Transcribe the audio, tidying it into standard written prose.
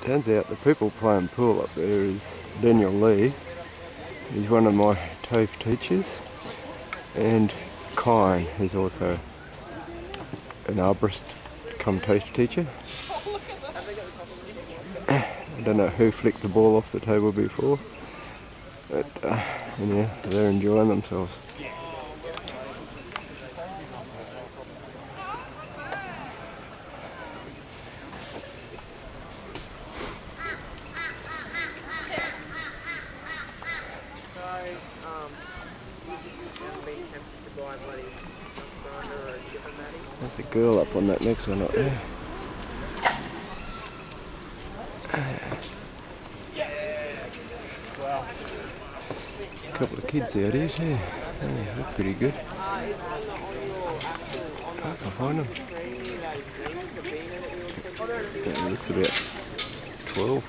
Turns out the people playing pool up there is Daniel Lee. He's one of my TAFE teachers, and Kine is also an arborist come TAFE teacher. I don't know who flicked the ball off the table before, but anyhow, they're enjoying themselves. There's the girl up on that next one up there. A couple of kids out here too. Yeah, look pretty good. I can find them. Yeah, it looks about 12.